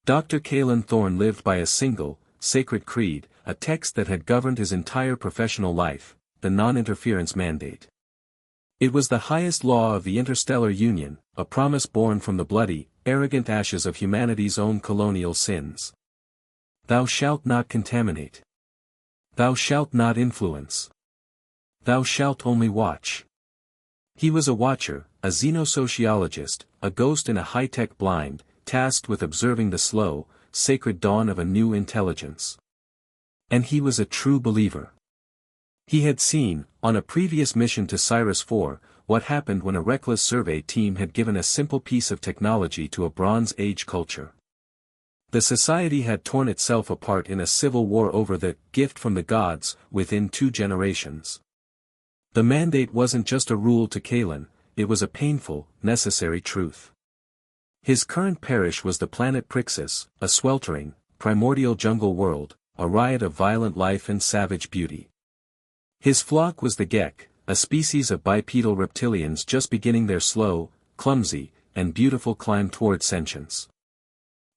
Dr. Kaelen Thorne lived by a single, sacred creed, a text that had governed his entire professional life, the non-interference mandate. It was the highest law of the interstellar union, a promise born from the bloody, arrogant ashes of humanity's own colonial sins. Thou shalt not contaminate. Thou shalt not influence. Thou shalt only watch. He was a watcher, a xeno-sociologist, a ghost in a high-tech blind, tasked with observing the slow, sacred dawn of a new intelligence. And he was a true believer. He had seen, on a previous mission to Sirius IV, what happened when a reckless survey team had given a simple piece of technology to a Bronze Age culture. The society had torn itself apart in a civil war over the gift from the gods within 2 generations. The mandate wasn't just a rule to Kaelen, it was a painful, necessary truth. His current parish was the planet Pryxis, a sweltering, primordial jungle world, a riot of violent life and savage beauty. His flock was the Gek, a species of bipedal reptilians just beginning their slow, clumsy, and beautiful climb toward sentience.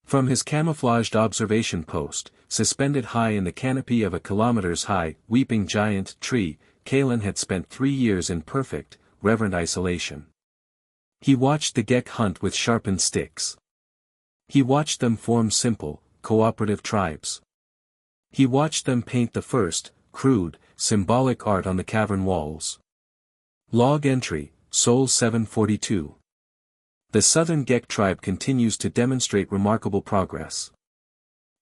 From his camouflaged observation post, suspended high in the canopy of a kilometers-high, weeping giant tree, Kaelen had spent 3 years in perfect, reverent isolation. He watched the Gek hunt with sharpened sticks. He watched them form simple, cooperative tribes. He watched them paint the first, crude, symbolic art on the cavern walls. Log entry, Sol 742. The southern Gek tribe continues to demonstrate remarkable progress.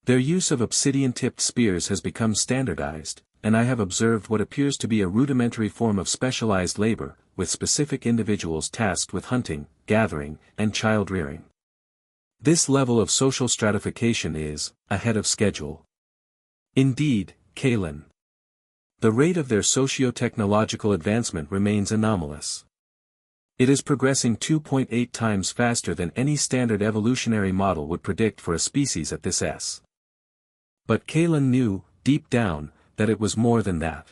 Their use of obsidian-tipped spears has become standardized, and I have observed what appears to be a rudimentary form of specialized labor, with specific individuals tasked with hunting, gathering, and child-rearing. This level of social stratification is ahead of schedule. Indeed, Kaelen. The rate of their socio-technological advancement remains anomalous. It is progressing 2.8 times faster than any standard evolutionary model would predict for a species at this S. But Kaelen knew, deep down, that it was more than that.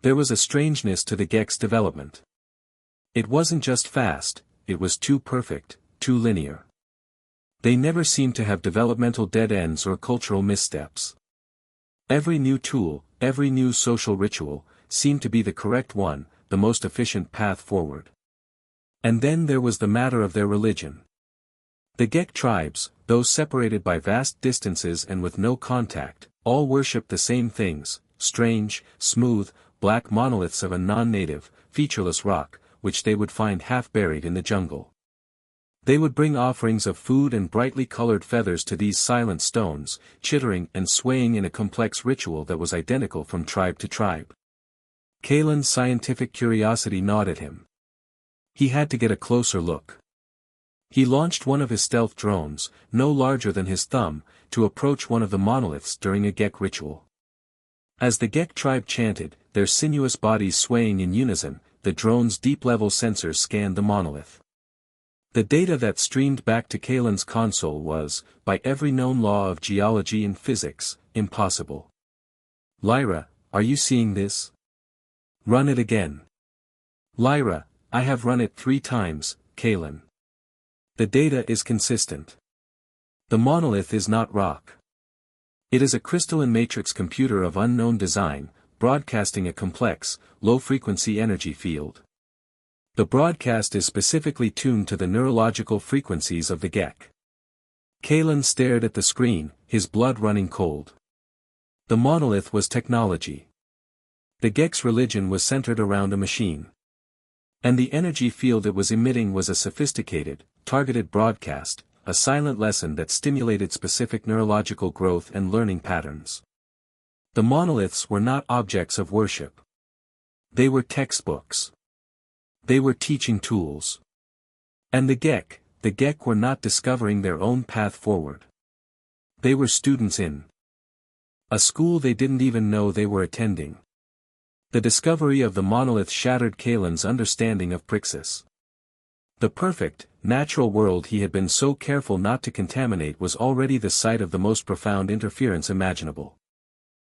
There was a strangeness to the Gek's development. It wasn't just fast, it was too perfect, too linear. They never seemed to have developmental dead ends or cultural missteps. Every new tool, every new social ritual, seemed to be the correct one, the most efficient path forward. And then there was the matter of their religion. The Gek tribes, though separated by vast distances and with no contact, all worshipped the same things, strange, smooth, black monoliths of a non-native, featureless rock, which they would find half buried in the jungle. They would bring offerings of food and brightly colored feathers to these silent stones, chittering and swaying in a complex ritual that was identical from tribe to tribe. Kaelen's scientific curiosity gnawed at him. He had to get a closer look. He launched one of his stealth drones, no larger than his thumb, to approach one of the monoliths during a Gek ritual. As the Gek tribe chanted, their sinuous bodies swaying in unison, the drone's deep-level sensors scanned the monolith. The data that streamed back to Kaelen's console was, by every known law of geology and physics, impossible. Lyra, are you seeing this? Run it again. Lyra, I have run it 3 times, Kaelen. The data is consistent. The monolith is not rock. It is a crystalline matrix computer of unknown design, broadcasting a complex, low-frequency energy field. The broadcast is specifically tuned to the neurological frequencies of the Gek. Kaelen stared at the screen, his blood running cold. The monolith was technology. The Gek's religion was centered around a machine. And the energy field it was emitting was a sophisticated, targeted broadcast, a silent lesson that stimulated specific neurological growth and learning patterns. The monoliths were not objects of worship. They were textbooks. They were teaching tools. And the Gek were not discovering their own path forward. They were students in a school they didn't even know they were attending. The discovery of the monolith shattered Kaelen's understanding of Pryxis. The perfect, natural world he had been so careful not to contaminate was already the site of the most profound interference imaginable.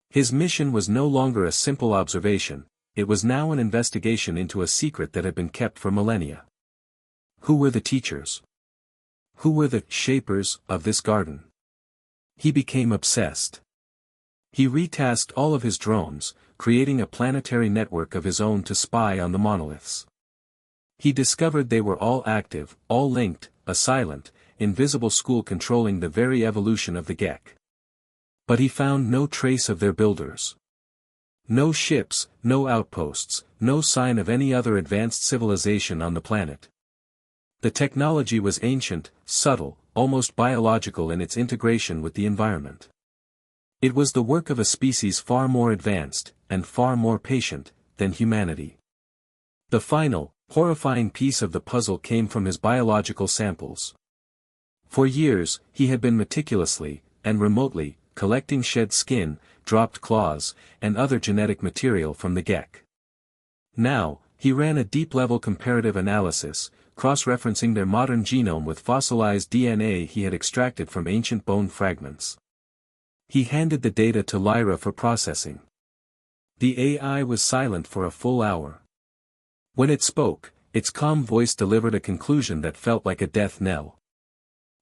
His mission was no longer a simple observation, it was now an investigation into a secret that had been kept for millennia. Who were the teachers? Who were the shapers of this garden? He became obsessed. He retasked all of his drones, creating a planetary network of his own to spy on the monoliths. He discovered they were all active, all linked, a silent, invisible school controlling the very evolution of the Gek. But he found no trace of their builders. No ships, no outposts, no sign of any other advanced civilization on the planet. The technology was ancient, subtle, almost biological in its integration with the environment. It was the work of a species far more advanced, and far more patient, than humanity. The final, horrifying piece of the puzzle came from his biological samples. For years, he had been meticulously, and remotely, collecting shed skin, dropped claws, and other genetic material from the Gek. Now, he ran a deep-level comparative analysis, cross-referencing their modern genome with fossilized DNA he had extracted from ancient bone fragments. He handed the data to Lyra for processing. The AI was silent for a full hour. When it spoke, its calm voice delivered a conclusion that felt like a death knell.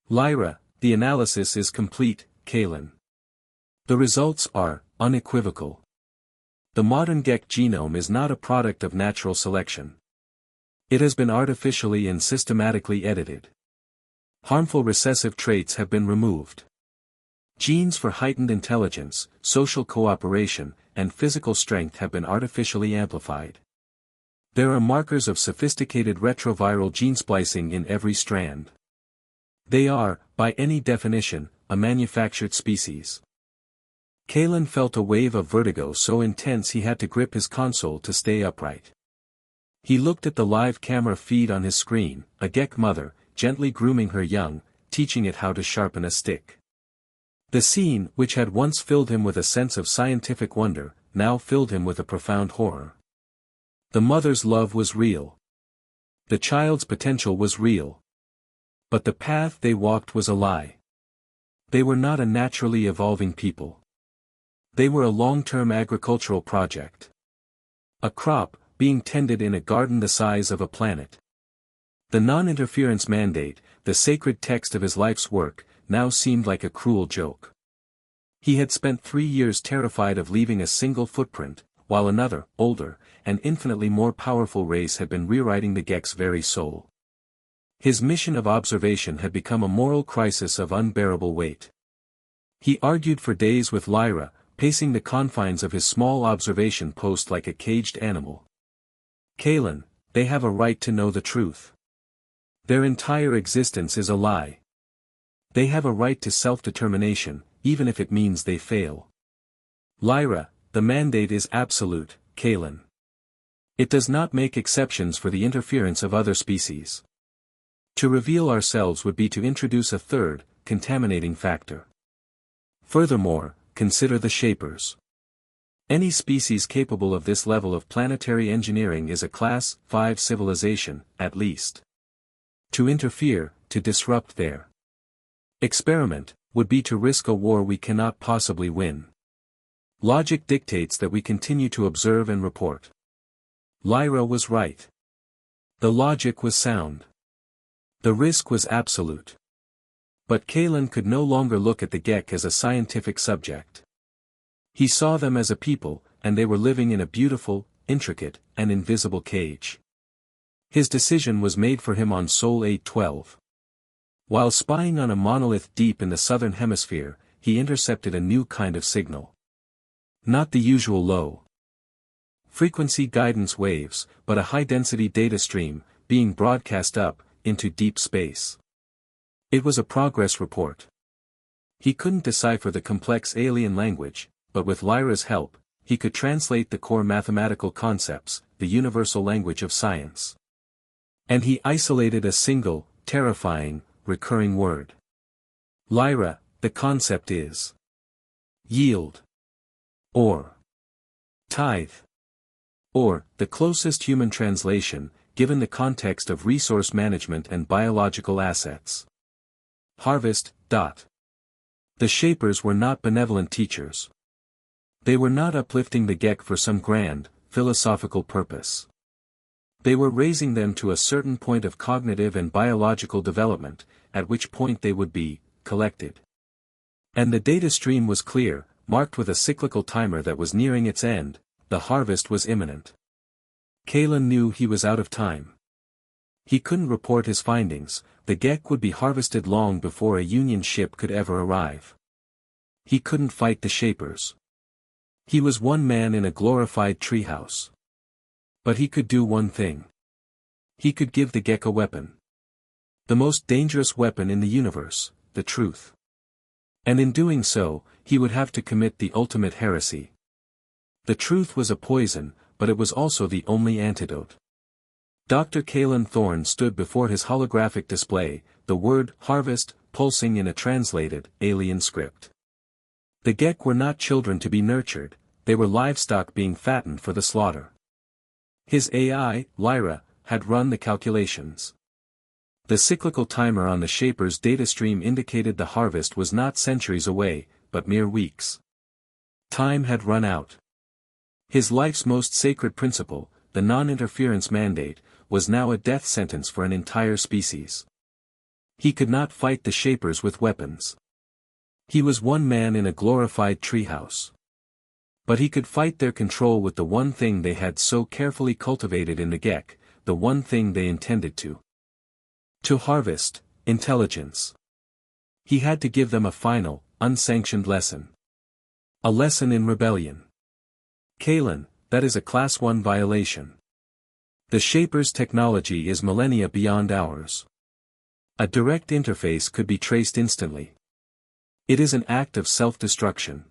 Lyra, the analysis is complete, Kaelen. The results are unequivocal. The modern Gek genome is not a product of natural selection. It has been artificially and systematically edited. Harmful recessive traits have been removed. Genes for heightened intelligence, social cooperation, and physical strength have been artificially amplified. There are markers of sophisticated retroviral gene splicing in every strand. They are, by any definition, a manufactured species. Kaelen felt a wave of vertigo so intense he had to grip his console to stay upright. He looked at the live camera feed on his screen, a Gek mother, gently grooming her young, teaching it how to sharpen a stick. The scene, which had once filled him with a sense of scientific wonder, now filled him with a profound horror. The mother's love was real. The child's potential was real. But the path they walked was a lie. They were not a naturally evolving people. They were a long-term agricultural project. A crop, being tended in a garden the size of a planet. The non-interference mandate, the sacred text of his life's work, now seemed like a cruel joke. He had spent 3 years terrified of leaving a single footprint, while another, older, and infinitely more powerful race had been rewriting the Gek's very soul. His mission of observation had become a moral crisis of unbearable weight. He argued for days with Lyra, pacing the confines of his small observation post like a caged animal. Kaelen, they have a right to know the truth. Their entire existence is a lie. They have a right to self-determination, even if it means they fail. Lyra, the mandate is absolute, Kaelen. It does not make exceptions for the interference of other species. To reveal ourselves would be to introduce a third, contaminating factor. Furthermore, consider the shapers. Any species capable of this level of planetary engineering is a Class 5 civilization, at least. To interfere, to disrupt their experiment, would be to risk a war we cannot possibly win. Logic dictates that we continue to observe and report. Lyra was right. The logic was sound. The risk was absolute. But Kaelen could no longer look at the Gek as a scientific subject. He saw them as a people, and they were living in a beautiful, intricate, and invisible cage. His decision was made for him on Sol 812. While spying on a monolith deep in the southern hemisphere, he intercepted a new kind of signal. Not the usual low-frequency guidance waves, but a high-density data stream, being broadcast up, into deep space. It was a progress report. He couldn't decipher the complex alien language, but with Lyra's help, he could translate the core mathematical concepts, the universal language of science. And he isolated a single, terrifying, recurring word. Lyra, the concept is yield. Or tithe. Or, the closest human translation, given the context of resource management and biological assets. Harvest. The shapers were not benevolent teachers. They were not uplifting the Gek for some grand, philosophical purpose. They were raising them to a certain point of cognitive and biological development, at which point they would be collected. And the data stream was clear, marked with a cyclical timer that was nearing its end. The harvest was imminent. Kaelen knew he was out of time. He couldn't report his findings. The Gek would be harvested long before a Union ship could ever arrive. He couldn't fight the Shapers. He was one man in a glorified treehouse. But he could do one thing. He could give the Gek a weapon. The most dangerous weapon in the universe, the truth. And in doing so, he would have to commit the ultimate heresy. The truth was a poison, but it was also the only antidote. Dr. Kaelen Thorne stood before his holographic display, the word harvest pulsing in a translated, alien script. The Gek were not children to be nurtured, they were livestock being fattened for the slaughter. His AI, Lyra, had run the calculations. The cyclical timer on the Shaper's data stream indicated the harvest was not centuries away, but mere weeks. Time had run out. His life's most sacred principle, the non-interference mandate, was now a death sentence for an entire species. He could not fight the Shapers with weapons. He was one man in a glorified treehouse. But he could fight their control with the one thing they had so carefully cultivated in the Gek, the one thing they intended to harvest, intelligence. He had to give them a final, unsanctioned lesson. A lesson in rebellion. Kaelen, that is a Class 1 violation. The Shaper's technology is millennia beyond ours. A direct interface could be traced instantly. It is an act of self-destruction.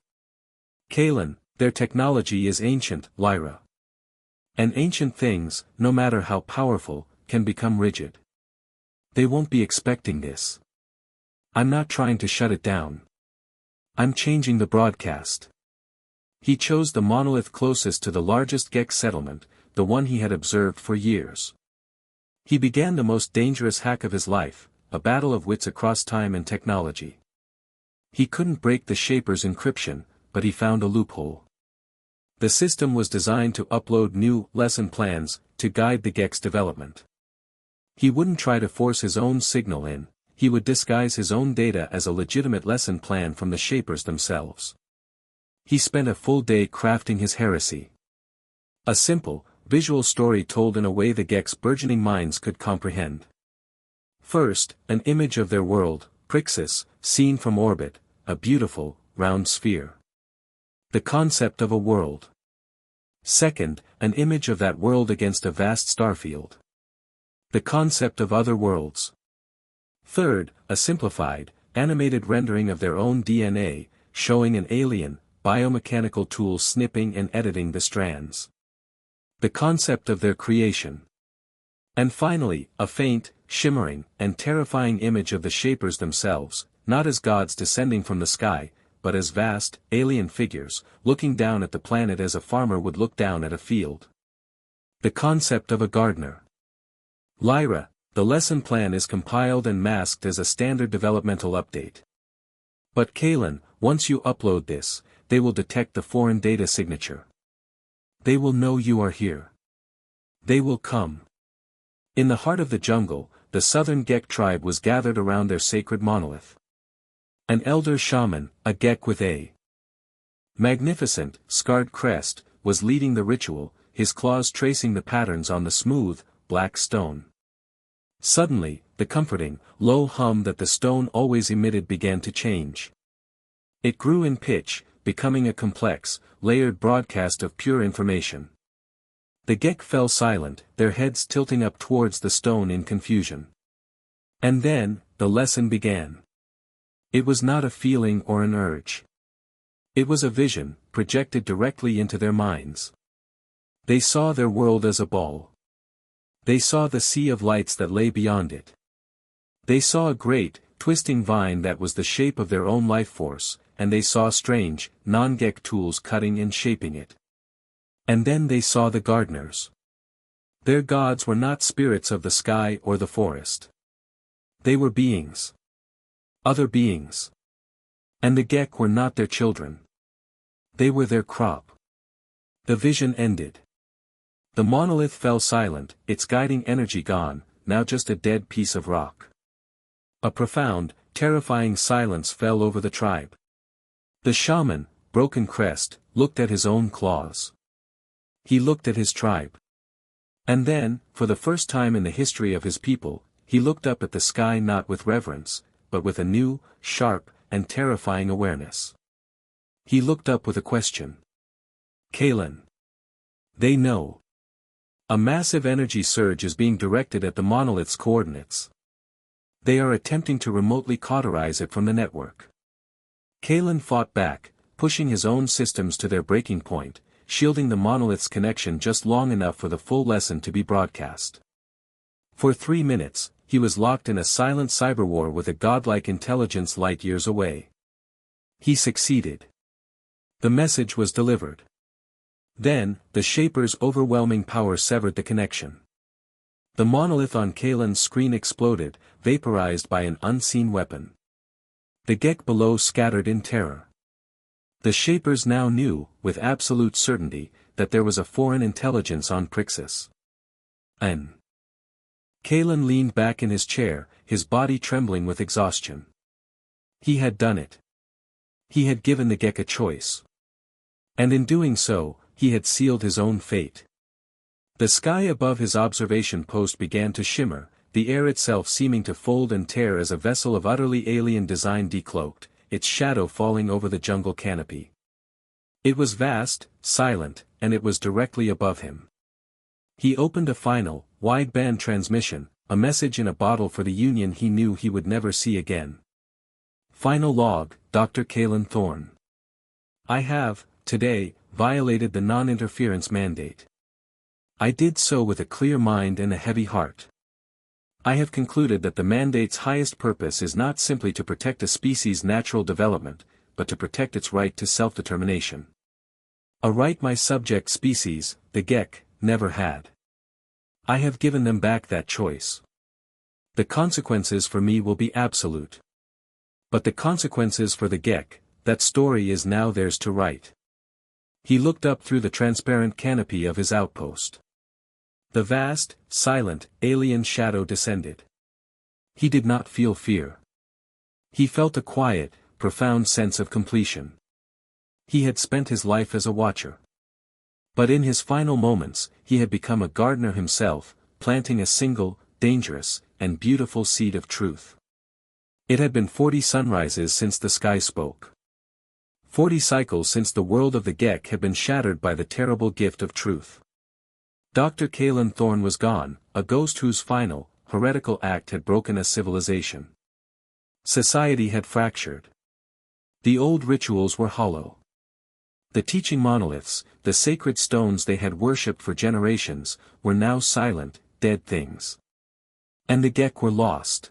Kaelen, their technology is ancient, Lyra. And ancient things, no matter how powerful, can become rigid. They won't be expecting this. I'm not trying to shut it down. I'm changing the broadcast. He chose the monolith closest to the largest Gek settlement, the one he had observed for years. He began the most dangerous hack of his life, a battle of wits across time and technology. He couldn't break the Shaper's encryption, but he found a loophole. The system was designed to upload new lesson plans to guide the Gek's development. He wouldn't try to force his own signal in, he would disguise his own data as a legitimate lesson plan from the Shapers themselves. He spent a full day crafting his heresy. A simple, visual story told in a way the Gek's burgeoning minds could comprehend. First, an image of their world, Pryxis, seen from orbit, a beautiful, round sphere. The concept of a world. Second, an image of that world against a vast starfield. The concept of other worlds. Third, a simplified, animated rendering of their own DNA, showing an alien, biomechanical tool snipping and editing the strands. The concept of their creation. And finally, a faint, shimmering, and terrifying image of the Shapers themselves, not as gods descending from the sky, but as vast, alien figures, looking down at the planet as a farmer would look down at a field. The concept of a gardener. Lyra, the lesson plan is compiled and masked as a standard developmental update. But Kaelen, once you upload this, they will detect the foreign data signature. They will know you are here. They will come. In the heart of the jungle, the southern Gek tribe was gathered around their sacred monolith. An elder shaman, a Gek with a magnificent, scarred crest, was leading the ritual, his claws tracing the patterns on the smooth, black stone. Suddenly, the comforting, low hum that the stone always emitted began to change. It grew in pitch, becoming a complex, layered broadcast of pure information. The Gek fell silent, their heads tilting up towards the stone in confusion. And then, the lesson began. It was not a feeling or an urge. It was a vision, projected directly into their minds. They saw their world as a ball. They saw the sea of lights that lay beyond it. They saw a great, twisting vine that was the shape of their own life force, and they saw strange, non-Gek tools cutting and shaping it. And then they saw the gardeners. Their gods were not spirits of the sky or the forest. They were beings. Other beings. And the Gek were not their children. They were their crop. The vision ended. The monolith fell silent, its guiding energy gone, now just a dead piece of rock. A profound, terrifying silence fell over the tribe. The shaman, Broken Crest, looked at his own claws. He looked at his tribe. And then, for the first time in the history of his people, he looked up at the sky not with reverence, but with a new, sharp, and terrifying awareness. He looked up with a question. Kaelen. They know. A massive energy surge is being directed at the monolith's coordinates. They are attempting to remotely cauterize it from the network. Kaelen fought back, pushing his own systems to their breaking point, shielding the monolith's connection just long enough for the full lesson to be broadcast. For 3 minutes, he was locked in a silent cyberwar with a godlike intelligence light years away. He succeeded. The message was delivered. Then, the Shaper's overwhelming power severed the connection. The monolith on Kaelen's screen exploded, vaporized by an unseen weapon. The Gek below scattered in terror. The Shapers now knew, with absolute certainty, that there was a foreign intelligence on Pryxis. Kaelen leaned back in his chair, his body trembling with exhaustion. He had done it. He had given the Gek a choice. And in doing so, he had sealed his own fate. The sky above his observation post began to shimmer, the air itself seeming to fold and tear as a vessel of utterly alien design decloaked, its shadow falling over the jungle canopy. It was vast, silent, and it was directly above him. He opened a final, wideband transmission, a message in a bottle for the Union he knew he would never see again. Final log, Dr. Kaelen Thorne. I have, today, violated the non-interference mandate. I did so with a clear mind and a heavy heart. I have concluded that the mandate's highest purpose is not simply to protect a species' natural development, but to protect its right to self-determination. A right my subject species, the Gek, never had. I have given them back that choice. The consequences for me will be absolute. But the consequences for the Gek, that story is now theirs to write. He looked up through the transparent canopy of his outpost. The vast, silent, alien shadow descended. He did not feel fear. He felt a quiet, profound sense of completion. He had spent his life as a watcher. But in his final moments, he had become a gardener himself, planting a single, dangerous, and beautiful seed of truth. It had been 40 sunrises since the sky spoke. 40 cycles since the world of the Gek had been shattered by the terrible gift of truth. Dr. Kaelen Thorne was gone, a ghost whose final, heretical act had broken a civilization. Society had fractured. The old rituals were hollow. The teaching monoliths, the sacred stones they had worshipped for generations, were now silent, dead things. And the Gek were lost.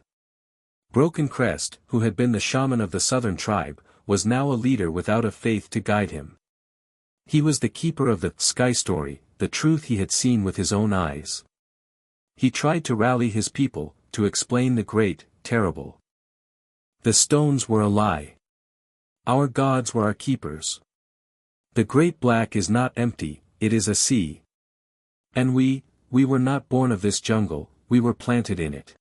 Broken Crest, who had been the shaman of the southern tribe, was now a leader without a faith to guide him. He was the keeper of the sky story, the truth he had seen with his own eyes. He tried to rally his people, to explain the great, terrible. The stones were a lie. Our gods were our keepers. The great black is not empty, it is a sea. And we were not born of this jungle, we were planted in it.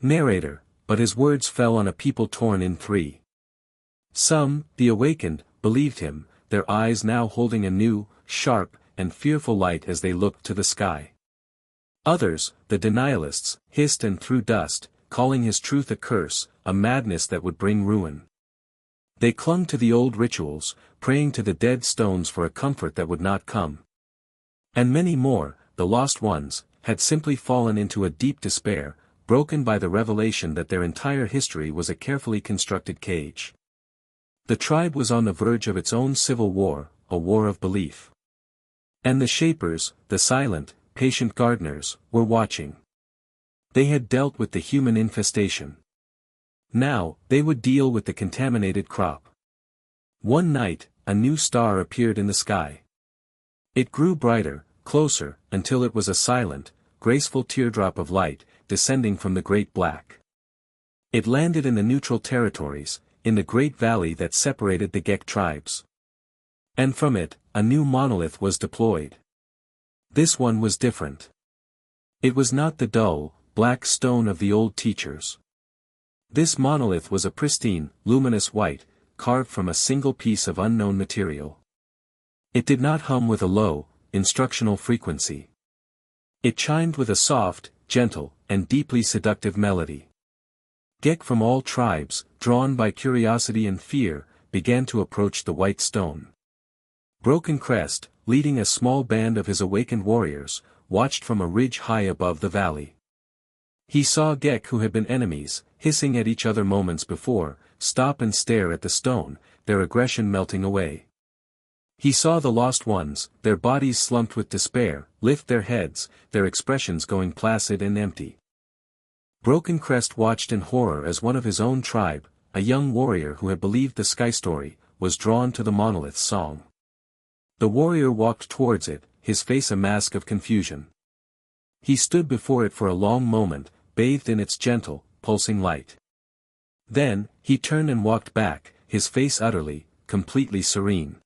Narrator, but his words fell on a people torn in 3. Some, the awakened, believed him, their eyes now holding a new, sharp, and fearful light as they looked to the sky. Others, the denialists, hissed and threw dust, calling his truth a curse, a madness that would bring ruin. They clung to the old rituals, praying to the dead stones for a comfort that would not come. And many more, the lost ones, had simply fallen into a deep despair, broken by the revelation that their entire history was a carefully constructed cage. The tribe was on the verge of its own civil war, a war of belief. And the Shapers, the silent, patient gardeners, were watching. They had dealt with the human infestation. Now, they would deal with the contaminated crop. One night, a new star appeared in the sky. It grew brighter, closer, until it was a silent, graceful teardrop of light, descending from the great black. It landed in the neutral territories, in the great valley that separated the Gek tribes. And from it, a new monolith was deployed. This one was different. It was not the dull, black stone of the old teachers. This monolith was a pristine, luminous white, carved from a single piece of unknown material. It did not hum with a low, instructional frequency. It chimed with a soft, gentle, and deeply seductive melody. Gek from all tribes, drawn by curiosity and fear, began to approach the white stone. Broken Crest, leading a small band of his awakened warriors, watched from a ridge high above the valley. He saw Gek, who had been enemies, hissing at each other moments before, stop and stare at the stone, their aggression melting away. He saw the lost ones, their bodies slumped with despair, lift their heads, their expressions going placid and empty. Broken Crest watched in horror as one of his own tribe, a young warrior who had believed the sky story, was drawn to the monolith's song. The warrior walked towards it, his face a mask of confusion. He stood before it for a long moment, bathed in its gentle, pulsing light. Then, he turned and walked back, his face utterly, completely serene.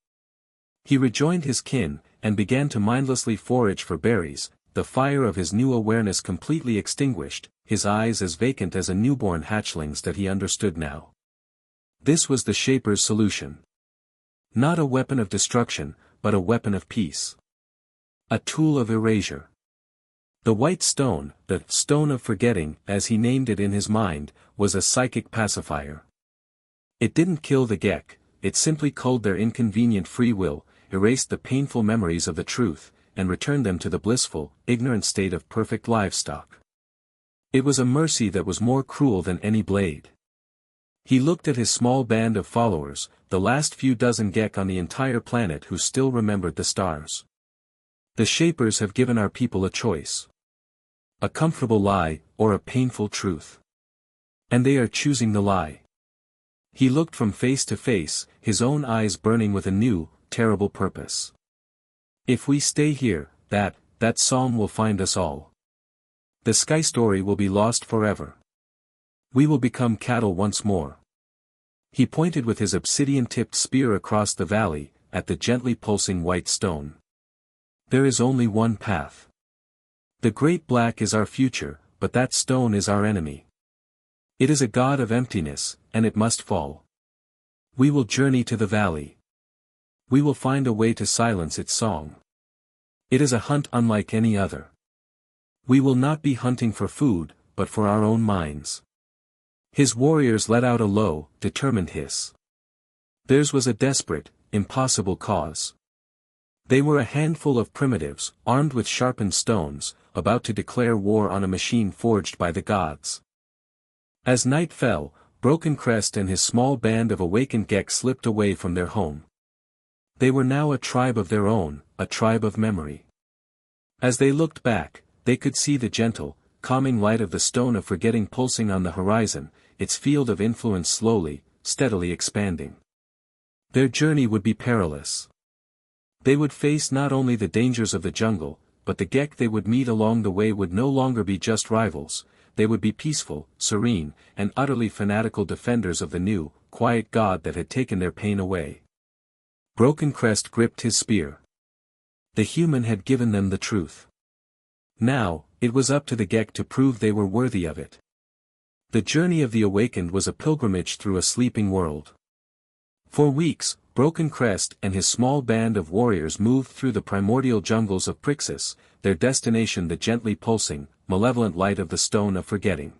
He rejoined his kin, and began to mindlessly forage for berries, the fire of his new awareness completely extinguished, his eyes as vacant as a newborn hatchling's. That he understood now. This was the Shaper's solution. Not a weapon of destruction, but a weapon of peace. A tool of erasure. The white stone, the stone of forgetting, as he named it in his mind, was a psychic pacifier. It didn't kill the Gek, it simply culled their inconvenient free will, erased the painful memories of the truth, and returned them to the blissful, ignorant state of perfect livestock. It was a mercy that was more cruel than any blade. He looked at his small band of followers, the last few dozen Gek on the entire planet who still remembered the stars. The Shapers have given our people a choice. A comfortable lie, or a painful truth. And they are choosing the lie. He looked from face to face, his own eyes burning with a new, terrible purpose. If we stay here, that song will find us all. The sky story will be lost forever. We will become cattle once more. He pointed with his obsidian-tipped spear across the valley, at the gently pulsing white stone. There is only one path. The Great Black is our future, but that stone is our enemy. It is a god of emptiness, and it must fall. We will journey to the valley. We will find a way to silence its song. It is a hunt unlike any other. We will not be hunting for food, but for our own minds. His warriors let out a low, determined hiss. Theirs was a desperate, impossible cause. They were a handful of primitives, armed with sharpened stones, about to declare war on a machine forged by the gods. As night fell, Broken Crest and his small band of awakened Gek slipped away from their home. They were now a tribe of their own, a tribe of memory. As they looked back, they could see the gentle, calming light of the stone of forgetting pulsing on the horizon, its field of influence slowly, steadily expanding. Their journey would be perilous. They would face not only the dangers of the jungle, but the Gek they would meet along the way would no longer be just rivals, they would be peaceful, serene, and utterly fanatical defenders of the new, quiet god that had taken their pain away. Broken Crest gripped his spear. The human had given them the truth. Now, it was up to the Gek to prove they were worthy of it. The journey of the awakened was a pilgrimage through a sleeping world. For weeks, Broken Crest and his small band of warriors moved through the primordial jungles of Pryxis, their destination the gently pulsing, malevolent light of the Stone of Forgetting.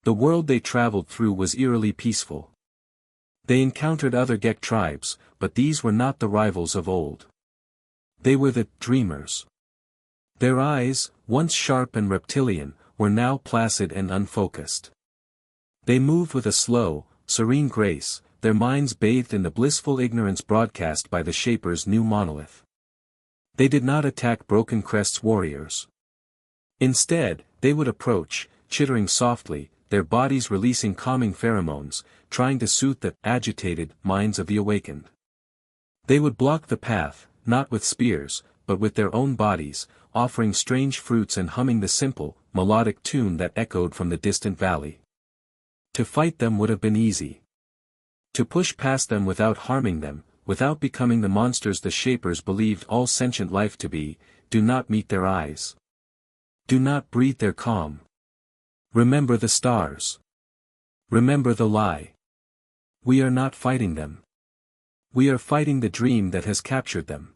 The world they traveled through was eerily peaceful. They encountered other Gek tribes, but these were not the rivals of old. They were the dreamers. Their eyes, once sharp and reptilian, were now placid and unfocused. They moved with a slow, serene grace, their minds bathed in the blissful ignorance broadcast by the Shaper's new monolith. They did not attack Broken Crest's warriors. Instead, they would approach, chittering softly, their bodies releasing calming pheromones, trying to soothe the agitated minds of the awakened. They would block the path, not with spears, but with their own bodies, offering strange fruits and humming the simple, melodic tune that echoed from the distant valley. To fight them would have been easy. To push past them without harming them, without becoming the monsters the Shapers believed all sentient life to be, do not meet their eyes. Do not breathe their calm. Remember the stars. Remember the lie. We are not fighting them. We are fighting the dream that has captured them.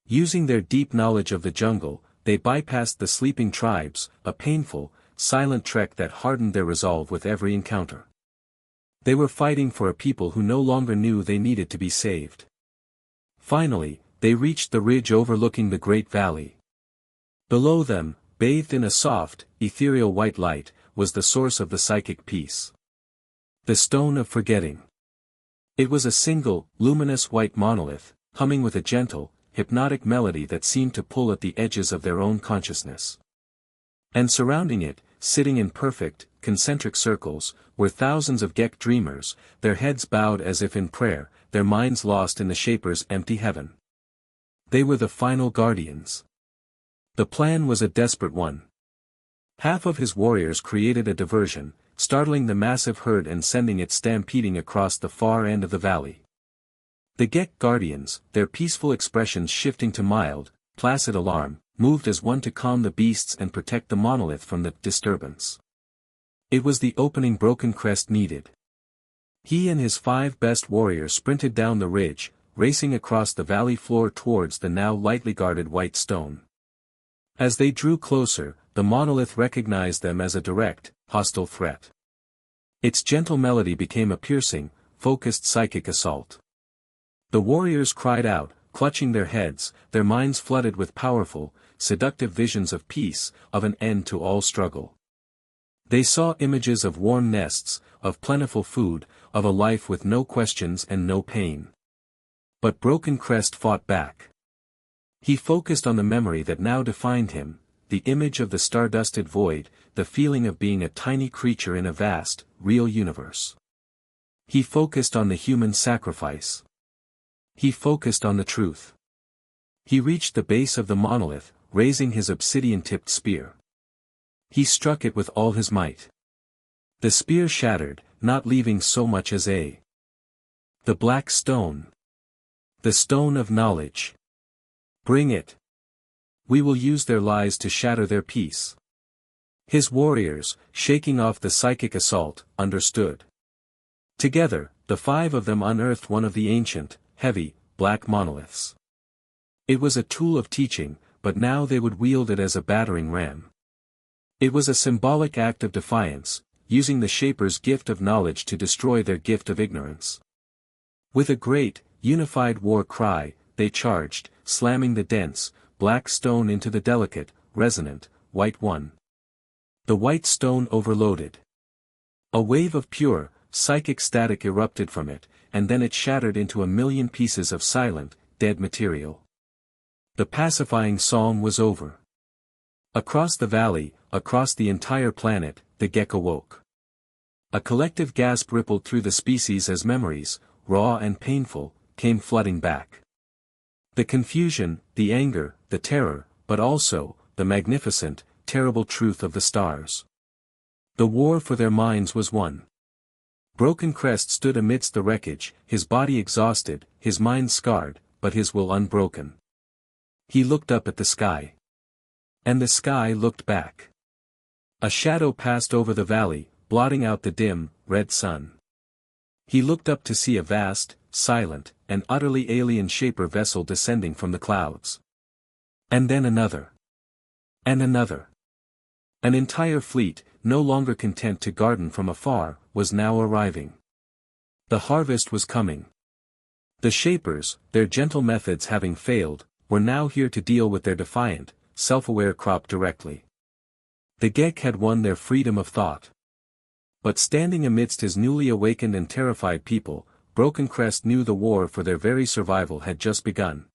Using their deep knowledge of the jungle, they bypassed the sleeping tribes, a painful, silent trek that hardened their resolve with every encounter. They were fighting for a people who no longer knew they needed to be saved. Finally, they reached the ridge overlooking the great valley. Below them, bathed in a soft, ethereal white light, was the source of the psychic peace. The Stone of Forgetting. It was a single, luminous white monolith, humming with a gentle, hypnotic melody that seemed to pull at the edges of their own consciousness. And surrounding it, sitting in perfect, concentric circles, were thousands of Gek dreamers, their heads bowed as if in prayer, their minds lost in the Shaper's empty heaven. They were the final guardians. The plan was a desperate one. Half of his warriors created a diversion, startling the massive herd and sending it stampeding across the far end of the valley. The Gek guardians, their peaceful expressions shifting to mild, placid alarm, moved as one to calm the beasts and protect the monolith from the disturbance. It was the opening Broken Crest needed. He and his 5 best warriors sprinted down the ridge, racing across the valley floor towards the now lightly guarded white stone. As they drew closer, the monolith recognized them as a direct, hostile threat. Its gentle melody became a piercing, focused psychic assault. The warriors cried out, clutching their heads, their minds flooded with powerful, seductive visions of peace, of an end to all struggle. They saw images of warm nests, of plentiful food, of a life with no questions and no pain. But Broken Crest fought back. He focused on the memory that now defined him, the image of the stardusted void, the feeling of being a tiny creature in a vast, real universe. He focused on the human sacrifice. He focused on the truth. He reached the base of the monolith, raising his obsidian-tipped spear. He struck it with all his might. The spear shattered, not leaving so much as a. The black stone. The stone of knowledge. Bring it. We will use their lies to shatter their peace. His warriors, shaking off the psychic assault, understood. Together, the 5 of them unearthed one of the ancient, heavy, black monoliths. It was a tool of teaching, but now they would wield it as a battering ram. It was a symbolic act of defiance, using the Shaper's gift of knowledge to destroy their gift of ignorance. With a great, unified war cry, they charged, slamming the dense, black stone into the delicate, resonant, white one. The white stone overloaded. A wave of pure, psychic static erupted from it, and then it shattered into a million pieces of silent, dead material. The pacifying song was over. Across the valley, across the entire planet, the Gek awoke. A collective gasp rippled through the species as memories, raw and painful, came flooding back. The confusion, the anger, the terror, but also, the magnificent, terrible truth of the stars. The war for their minds was won. Broken Crest stood amidst the wreckage, his body exhausted, his mind scarred, but his will unbroken. He looked up at the sky. And the sky looked back. A shadow passed over the valley, blotting out the dim, red sun. He looked up to see a vast, silent, and utterly alien Shaper vessel descending from the clouds. And then another. And another. An entire fleet, no longer content to garden from afar, was now arriving. The harvest was coming. The Shapers, their gentle methods having failed, were now here to deal with their defiant, self-aware crop directly. The Gek had won their freedom of thought. But standing amidst his newly awakened and terrified people, Broken Crest knew the war for their very survival had just begun.